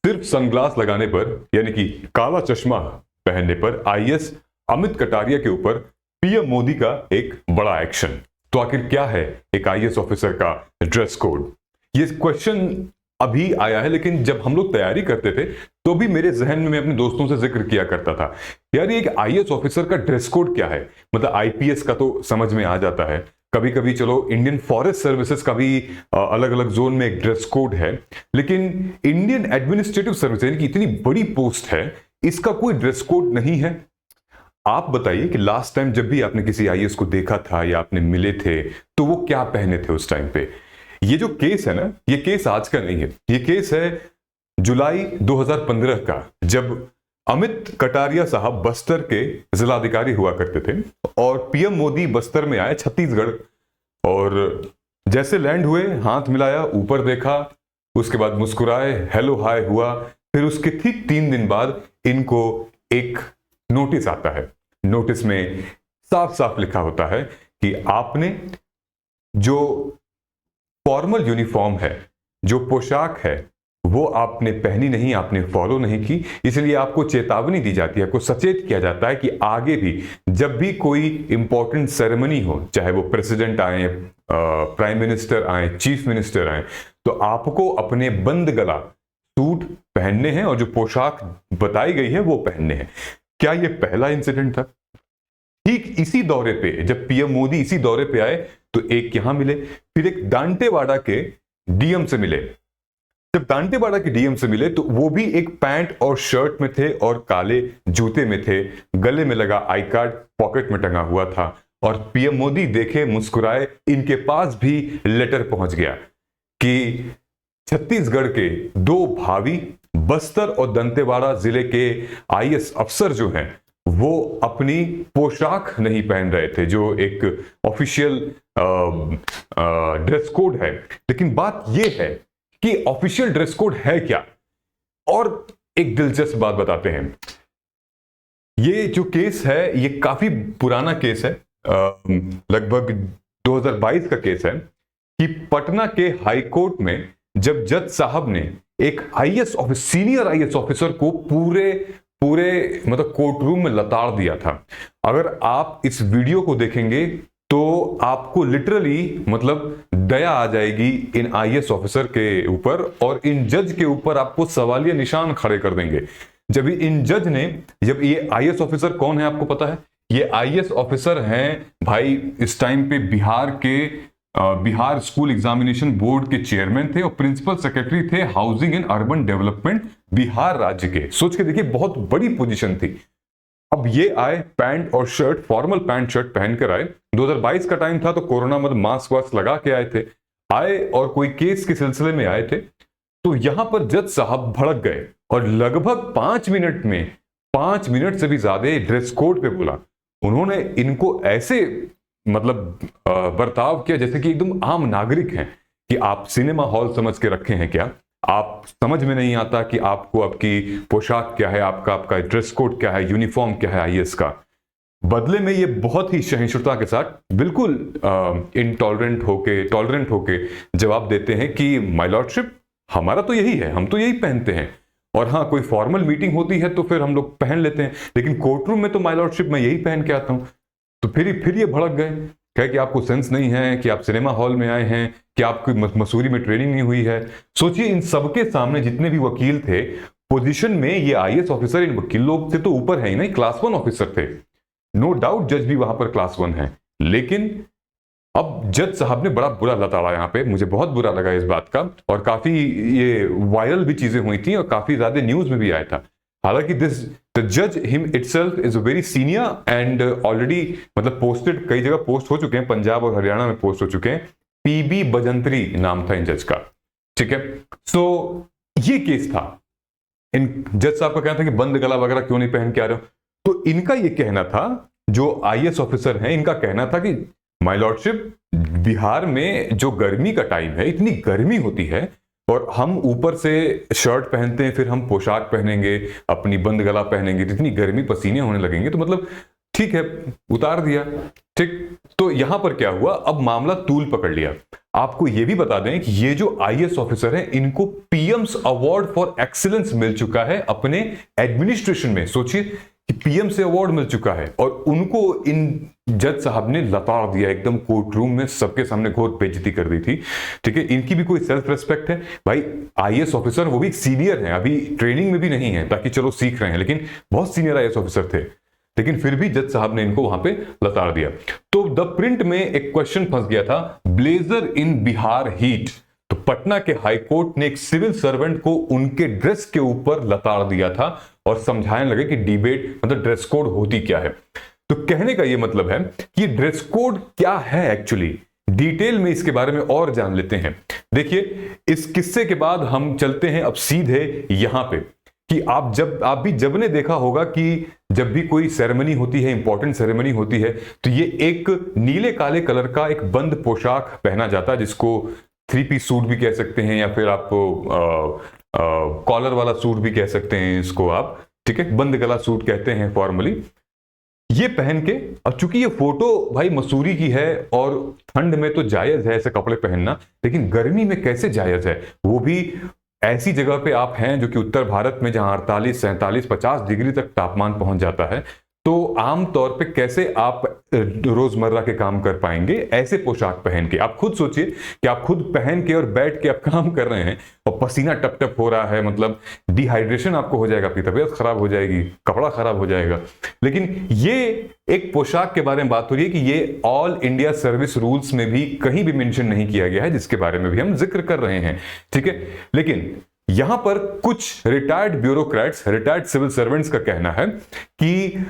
सिर्फ सनग्लास लगाने पर यानी कि काला चश्मा पहनने पर आईएएस अमित कटारिया के ऊपर पीएम मोदी का एक बड़ा एक्शन। तो आखिर क्या है एक आईएएस ऑफिसर का ड्रेस कोड? ये क्वेश्चन अभी आया है, लेकिन जब हम लोग तैयारी करते थे तो भी मेरे जहन में मैं अपने दोस्तों से जिक्र किया करता था, यार ये एक आईएएस ऑफिसर का ड्रेस कोड क्या है। मतलब आईपीएस का तो समझ में आ जाता है, कभी कभी चलो इंडियन फॉरेस्ट सर्विसेज का भी अलग अलग जोन में एक ड्रेस कोड है, लेकिन इंडियन एडमिनिस्ट्रेटिव सर्विस यानी कि इतनी बड़ी पोस्ट है, इसका कोई ड्रेस कोड नहीं है। आप बताइए कि लास्ट टाइम जब भी आपने किसी आईएएस को देखा था या आपने मिले थे तो वो क्या पहने थे उस टाइम पे। ये जो केस है ना, ये केस आज का नहीं है, ये केस है जुलाई 2015 का, जब अमित कटारिया साहब बस्तर के जिलाधिकारी हुआ करते थे और पीएम मोदी बस्तर में आए छत्तीसगढ़, और जैसे लैंड हुए हाथ मिलाया, ऊपर देखा, उसके बाद मुस्कुराए, हेलो हाय हुआ, फिर उसके ठीक 3 दिन बाद इनको एक नोटिस आता है। नोटिस में साफ साफ लिखा होता है कि आपने जो फॉर्मल यूनिफॉर्म है, जो पोशाक है, वो आपने पहनी नहीं, आपने फॉलो नहीं की, इसलिए आपको चेतावनी दी जाती है, आपको सचेत किया जाता है कि आगे भी जब भी कोई इंपॉर्टेंट सेरेमनी हो, चाहे वो प्रेसिडेंट आए, प्राइम मिनिस्टर आए, चीफ मिनिस्टर आए, तो आपको अपने बंद गला सूट पहनने हैं और जो पोशाक बताई गई है वो पहनने हैं। क्या ये पहला इंसिडेंट था? ठीक इसी दौरे पे जब पीएम मोदी इसी दौरे पे आए तो एक यहां मिले, फिर एक दांतेवाड़ा के डीएम से मिले। जब दांतेवाड़ा के डीएम से मिले तो वो भी एक पैंट और शर्ट में थे और काले जूते में थे, गले में लगा आई कार्ड पॉकेट में टंगा हुआ था, और पीएम मोदी देखे, मुस्कुराए, इनके पास भी लेटर पहुंच गया कि छत्तीसगढ़ के 2 भावी बस्तर और दंतेवाड़ा जिले के आईएएस अफसर जो हैं वो अपनी पोशाक नहीं पहन रहे थे, जो एक ऑफिशियल ड्रेस कोड है। लेकिन बात यह है कि ऑफिशियल ड्रेस कोड है क्या। और एक दिलचस्प बात बताते हैं, ये जो केस है ये काफी पुराना केस है, लगभग 2022 का केस है, कि पटना के हाई कोर्ट में जब जज साहब ने एक IAS officer, senior IAS officer को पूरे मतलब कोर्ट रूम में लताड़ दिया था। अगर आप इस वीडियो को देखेंगे तो आपको लिटरली मतलब दया आ जाएगी इन आईएएस ऑफिसर के ऊपर, और इन जज के ऊपर आपको सवालिया निशान खड़े कर देंगे। जब इन जज ने, जब ये आईएएस ऑफिसर कौन है आपको पता है? ये आईएएस ऑफिसर हैं भाई, इस टाइम पे बिहार के बिहार स्कूल एग्जामिनेशन बोर्ड के चेयरमैन थे और प्रिंसिपल सेक्रेटरी थे housing and urban development Bihar राज्य के। सोच के देखिए, बहुत बड़ी पोजीशन थी। अब ये आए पैंट और शर्ट, फॉर्मल पैंट शर्ट पहनकर आए, 2022 का टाइम था तो कोरोना मतलब मास्क वास्क लगा के आए और कोई केस के सिलसिले में आए थे। तो यहां पर जज साहब भड़क गए और लगभग 5 मिनट में, 5 मिनट से भी ज्यादा ड्रेस कोड पे बोला। उन्होंने इनको ऐसे मतलब बर्ताव किया जैसे कि एकदम आम नागरिक हैं, कि आप सिनेमा हॉल समझ के रखे हैं क्या? आप समझ में नहीं आता कि आपको आपकी पोशाक क्या है, आपका ड्रेस कोड क्या है, यूनिफॉर्म क्या है आईएएस का। बदले में ये बहुत ही सहिष्णुता के साथ बिल्कुल टॉलरेंट होके जवाब देते हैं कि माय लॉर्डशिप, हमारा तो यही है, हम तो यही पहनते हैं, और हाँ कोई फॉर्मल मीटिंग होती है तो फिर हम लोग पहन लेते हैं, लेकिन कोर्ट रूम में तो माय लॉर्डशिप मैं यही पहन के आता हूं। तो फिर ये भड़क गए, कहे कि आपको सेंस नहीं है, कि आप सिनेमा हॉल में आए हैं, कि आपकी मसूरी में ट्रेनिंग नहीं हुई है। सोचिए, इन सबके सामने जितने भी वकील थे पोजीशन में, ये आईएएस ऑफिसर इन वकील लोग से तो ऊपर है ही नहीं, क्लास 1 ऑफिसर थे। नो डाउट जज भी वहां पर क्लास 1 है, लेकिन अब जज साहब ने बड़ा बुरा लताड़ा यहाँ पे, मुझे बहुत बुरा लगा इस बात का, और काफी ये वायरल भी चीजें हुई थी और काफी ज्यादा न्यूज में भी आया था। हालांकि द जज him itself is a very senior and already मतलब पोस्टेड, कई जगह पोस्ट हो चुके हैं, पंजाब और हरियाणा में पोस्ट हो चुके हैं। पीबी बजंत्री नाम था इन जज का, ठीक है। सो ये केस था, इन जज साहब का कहना था कि बंद गला वगैरह क्यों नहीं पहन के आ रहे हो। तो इनका ये कहना था, जो आईएएस ऑफिसर हैं, इनका कहना था कि माय लॉर्डशिप, बिहार में जो गर्मी का टाइम है, इतनी गर्मी होती है, और हम ऊपर से शर्ट पहनते हैं, फिर हम पोशाक पहनेंगे, अपनी बंद गला पहनेंगे, तो इतनी गर्मी, पसीने होने लगेंगे, तो मतलब ठीक है, उतार दिया, ठीक। तो यहां पर क्या हुआ, अब मामला तूल पकड़ लिया। आपको यह भी बता दें कि ये जो आईएएस ऑफिसर हैं इनको पीएम्स अवार्ड फॉर एक्सीलेंस मिल चुका है अपने एडमिनिस्ट्रेशन में। सोचिए कि पीएम से अवार्ड मिल चुका है और उनको इन जज साहब ने लताड़ दिया, एकदम कोर्ट रूम में सबके सामने घोर बेइज्जती कर दी थी। ठीक है, इनकी भी कोई सेल्फ रेस्पेक्ट है भाई। आईएएस ऑफिसर, वो भी सीनियर हैं, अभी ट्रेनिंग में भी नहीं है, ताकि चलो सीख रहे हैं, लेकिन बहुत सीनियर आईएएस ऑफिसर थे, लेकिन फिर भी जज साहब ने इनको वहां पे लताड़ दिया। तो द प्रिंट में एक क्वेश्चन फंस गया था, ब्लेजर इन बिहार हीट। तो पटना के हाई कोर्ट ने एक सिविल सर्वेंट को उनके ड्रेस के ऊपर लताड़ दिया था और समझाने लगे कि डिबेट मतलब ड्रेस कोड होती क्या है। तो कहने का यह मतलब है कि ड्रेस कोड क्या है एक्चुअली, डिटेल में इसके बारे में और जान लेते हैं। देखिए, इस किस्से के बाद हम चलते हैं अब सीधे यहां पे कि आप भी जब ने देखा होगा कि जब भी कोई सेरेमनी होती है, इंपॉर्टेंट सेरेमनी होती है, तो ये एक नीले काले कलर का एक बंद पोशाक पहना जाता है, जिसको 3 पीस सूट भी कह सकते हैं, या फिर आप कॉलर वाला सूट भी कह सकते हैं इसको आप। ठीक है, बंद गला सूट कहते हैं फॉर्मली। ये पहन के, अब चूंकि ये फोटो भाई मसूरी की है और ठंड में तो जायज है ऐसे कपड़े पहनना, लेकिन गर्मी में कैसे जायज है, वो भी ऐसी जगह पे आप हैं जो कि उत्तर भारत में, जहां 48, 47, 50 डिग्री तक तापमान पहुंच जाता है। तो आम तौर पे कैसे आप रोजमर्रा के काम कर पाएंगे ऐसे पोशाक पहन के? आप खुद सोचिए कि आप खुद पहन के और बैठ के आप काम कर रहे हैं और पसीना टप टप हो रहा है, मतलब डिहाइड्रेशन आपको हो जाएगा, आपकी तबीयत खराब हो जाएगी, कपड़ा खराब हो जाएगा। लेकिन ये एक पोशाक के बारे में बात हो रही है कि ये ऑल इंडिया सर्विस रूल्स में भी कहीं भी मेंशन नहीं किया गया है, जिसके बारे में भी हम जिक्र कर रहे हैं। ठीक है, लेकिन यहां पर कुछ retired bureaucrats, retired civil servants का कहना है कि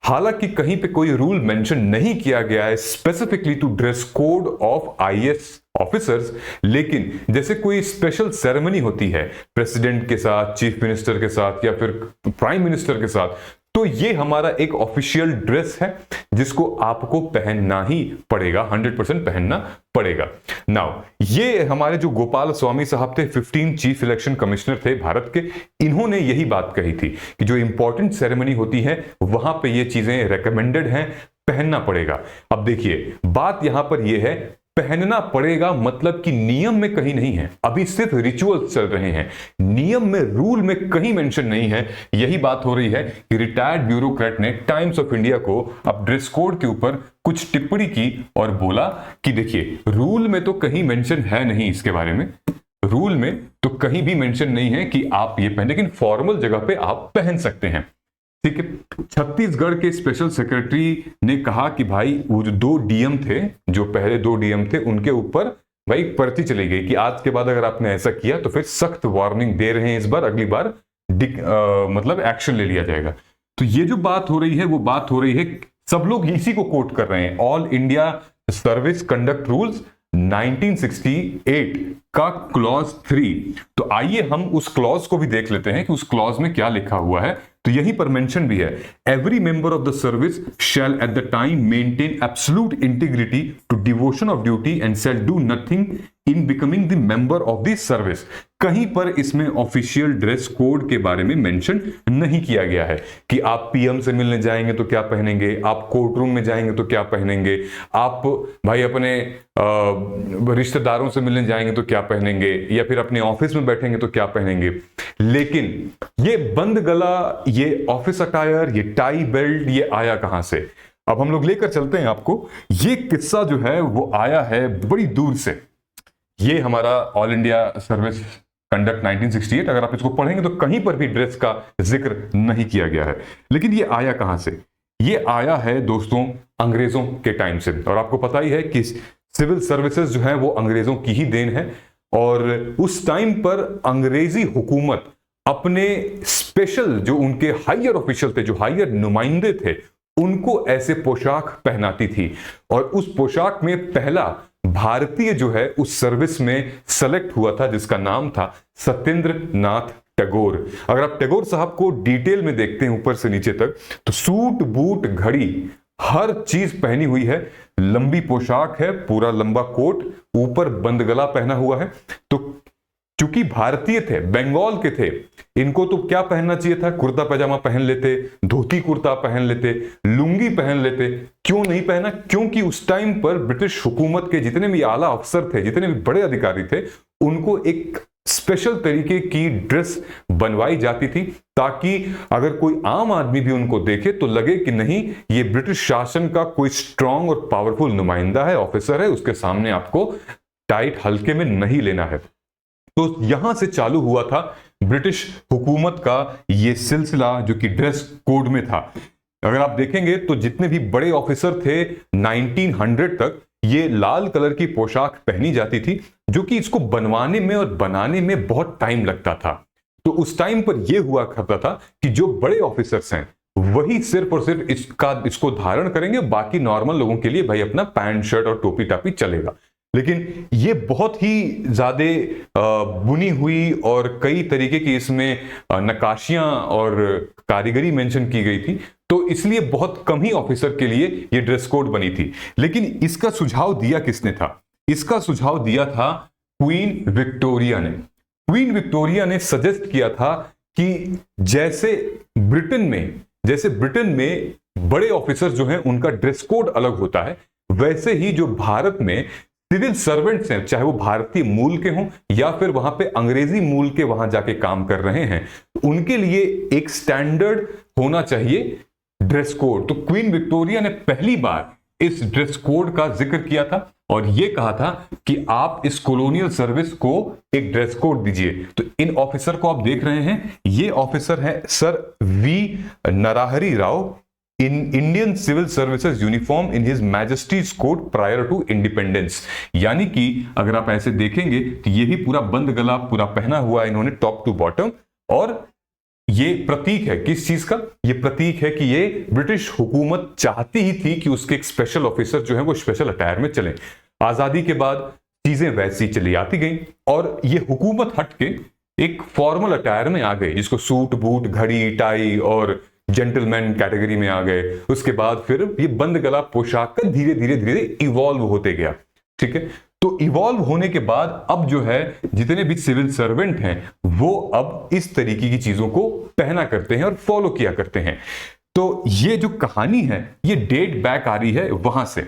हालांकि कहीं पे कोई रूल मेंशन नहीं किया गया है specifically to dress code of IAS officers, लेकिन जैसे कोई स्पेशल सेरेमनी होती है प्रेसिडेंट के साथ, चीफ मिनिस्टर के साथ, या फिर प्राइम मिनिस्टर के साथ, तो ये हमारा एक ऑफिशियल ड्रेस है जिसको आपको पहनना ही पड़ेगा, 100% पहनना पड़ेगा। नाउ ये हमारे जो गोपाल स्वामी साहब थे, 15 चीफ इलेक्शन कमिश्नर थे भारत के, इन्होंने यही बात कही थी कि जो इंपॉर्टेंट सेरेमनी होती है वहां पे ये चीजें रेकमेंडेड हैं, पहनना पड़ेगा। अब देखिए, बात यहां पर यह है, पहनना पड़ेगा मतलब कि नियम में कहीं नहीं है, अभी सिर्फ रिचुअल्स चल रहे हैं, नियम में, रूल में कहीं मेंशन नहीं है। यही बात हो रही है कि रिटायर्ड ब्यूरोक्रेट ने टाइम्स ऑफ इंडिया को अब ड्रेस कोड के ऊपर कुछ टिप्पणी की और बोला कि देखिए, रूल में तो कहीं मेंशन है नहीं इसके बारे में, रूल में तो कहीं भी मेंशन नहीं है कि आप ये पहने, लेकिन फॉर्मल जगह पे आप पहन सकते हैं। ठीक है, छत्तीसगढ़ के स्पेशल सेक्रेटरी ने कहा कि भाई वो जो 2 डीएम थे, जो पहले 2 डीएम थे, उनके ऊपर भाई पर्ची चली गई कि आज के बाद अगर आपने ऐसा किया तो फिर सख्त वार्निंग दे रहे हैं, इस बार अगली बार मतलब एक्शन ले लिया जाएगा। तो ये जो बात हो रही है वो बात हो रही है, सब लोग इसी को कोट कर रहे हैं, all India service conduct rules 1968 का क्लॉज 3। तो आइए हम उस क्लॉज को भी देख लेते हैं कि उस क्लॉज में क्या लिखा हुआ है। तो यहीं पर मेंशन भी है, every member of the service shall at the time maintain absolute integrity to devotion of duty and shall do nothing in becoming the member of the service. कहीं पर इसमें ऑफिशियल ड्रेस कोड के बारे में mention नहीं किया गया है कि आप पीएम से मिलने जाएंगे तो क्या पहनेंगे, आप कोर्ट रूम में जाएंगे तो क्या पहनेंगे, आप भाई अपने रिश्तेदारों से मिलने जाएंगे तो क्या पहनेंगे, या फिर अपने ऑफिस में बैठेंगे तो क्या पहनेंगे। लेकिन ये बंद गला, ये ऑफिस अटायर, ये टाई बेल्ट, ये आया कहां से? अब हम लोग लेकर चलते हैं आपको। ये किस्सा जो है वो आया है बड़ी दूर से। ये हमारा ऑल इंडिया सर्विस कंडक्ट 1968, अगर आप इसको पढ़ेंगे तो कहीं पर भी ड्रेस का जिक्र नहीं किया गया है। लेकिन ये आया कहां से? ये आया है दोस्तों अंग्रेजों के टाइम से, और आपको पता ही है कि सिविल सर्विसेज जो है वो अंग्रेजों की ही देन है। और उस टाइम पर अंग्रेजी हुकूमत अपने स्पेशल जो उनके हायर ऑफिशियल थे, जो हायर नुमाइंदे थे, उनको ऐसे पोशाक पहनाती थी। और उस पोशाक में पहला भारतीय जो है उस सर्विस में सेलेक्ट हुआ था, जिसका नाम था सत्येंद्र नाथ टैगोर। अगर आप टैगोर साहब को डिटेल में देखते हैं ऊपर से नीचे तक, तो सूट बूट घड़ी हर चीज पहनी हुई है, लंबी पोशाक है, पूरा लंबा कोट, ऊपर बंद गला पहना हुआ है। तो चूंकि भारतीय थे, बंगाल के थे, इनको तो क्या पहनना चाहिए था, कुर्ता पैजामा पहन लेते, धोती कुर्ता पहन लेते, लुंगी पहन लेते। क्यों नहीं पहना? क्योंकि उस टाइम पर ब्रिटिश हुकूमत के जितने भी आला अफसर थे, जितने भी बड़े अधिकारी थे, उनको एक स्पेशल तरीके की ड्रेस बनवाई जाती थी, ताकि अगर कोई आम आदमी भी उनको देखे तो लगे कि नहीं, ये ब्रिटिश शासन का कोई स्ट्रांग और पावरफुल नुमाइंदा है, ऑफिसर है, उसके सामने आपको टाइट हल्के में नहीं लेना है। तो यहां से चालू हुआ था ब्रिटिश हुकूमत का ये सिलसिला, जो कि ड्रेस कोड में था। अगर आप देखेंगे तो जितने भी बड़े ऑफिसर थे 1900 तक, ये लाल कलर की पोशाक पहनी जाती थी, जो कि इसको बनवाने में और बनाने में बहुत टाइम लगता था। तो उस टाइम पर यह हुआ करता था कि जो बड़े ऑफिसर्स हैं वही सिर्फ और सिर्फ इसको धारण करेंगे, बाकी नॉर्मल लोगों के लिए भाई अपना पैंट शर्ट और टोपी टापी चलेगा। लेकिन ये बहुत ही ज्यादा बुनी हुई और कई तरीके की इसमें नक्काशियां और कारीगरी मेंशन की गई थी, तो इसलिए बहुत कम ही ऑफिसर के लिए ये ड्रेस कोड बनी थी। लेकिन इसका सुझाव दिया किसने था? इसका सुझाव दिया था क्वीन विक्टोरिया ने। क्वीन विक्टोरिया ने सजेस्ट किया था कि जैसे ब्रिटेन में बड़े ऑफिसर जो हैं उनका ड्रेस कोड अलग होता है, वैसे ही जो भारत में सिविल सर्वेंट्स हैं, चाहे वो भारतीय मूल के हों या फिर वहां पे अंग्रेजी मूल के वहां जाके काम कर रहे हैं, उनके लिए एक स्टैंडर्ड होना चाहिए ड्रेस कोड। तो क्वीन विक्टोरिया ने पहली बार इस ड्रेस कोड का जिक्र किया था और यह कहा था कि आप इस कॉलोनियल सर्विस को एक ड्रेस कोड दीजिए। तो इन ऑफिसर को आप देख रहे हैं, ये ऑफिसर है sir V Narahari Rao in Indian civil services uniform in his majesty's code prior to independence. यानी कि अगर आप ऐसे देखेंगे तो ये भी पूरा बंद गला पूरा पहना हुआ इन्होंने टॉप टू बॉटम, और ये प्रतीक है किस चीज का? ये प्रतीक है कि ये ब्रिटिश हुकूमत चाहती ही थी कि उसके एक स्पेशल ऑफिसर जो है वो स्पेशल अटायर में चले। आजादी के बाद चीजें वैसी चली आती गई और ये हुकूमत हट के एक फॉर्मल अटायर में आ गई, जिसको सूट बूट घड़ी टाई और जेंटलमैन कैटेगरी में आ गए। उसके बाद फिर ये बंद गला पोशाक का धीरे धीरे इवॉल्व होते गया। ठीक है, तो इवॉल्व होने के बाद अब जो है जितने भी सिविल सर्वेंट हैं वो अब इस तरीके की चीजों को पहना करते हैं और फॉलो किया करते हैं। तो ये जो कहानी है ये डेट बैक आ रही है वहां से।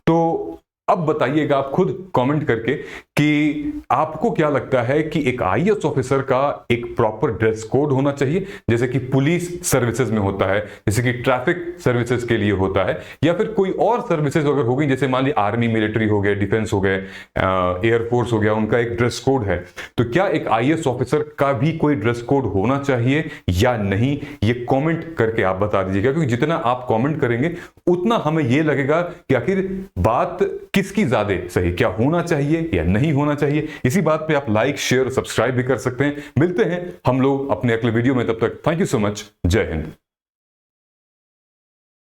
तो अब बताइएगा आप खुद कमेंट करके कि आपको क्या लगता है कि एक आईएएस ऑफिसर का एक प्रॉपर ड्रेस कोड होना चाहिए, जैसे कि पुलिस सर्विसेज में होता है, जैसे कि ट्रैफिक सर्विसेज के लिए होता है, या फिर कोई और सर्विसेज अगर हो गई, जैसे मान लीजिए आर्मी मिलिट्री हो गए, डिफेंस हो गए, एयरफोर्स हो गया, उनका एक ड्रेस कोड है। तो क्या एक आईएएस ऑफिसर का भी कोई ड्रेस कोड होना चाहिए या नहीं? ये कॉमेंट करके आप बता दीजिएगा, क्योंकि जितना आप कॉमेंट करेंगे उतना हमें यह लगेगा कि आखिर बात किसकी ज्यादा सही, क्या होना चाहिए या नहीं होना चाहिए। इसी बात पे आप लाइक शेयर सब्सक्राइब भी कर सकते हैं। मिलते हैं हम लोग अपने अगले वीडियो में, तब तक थैंक यू सो मच। जय हिंद।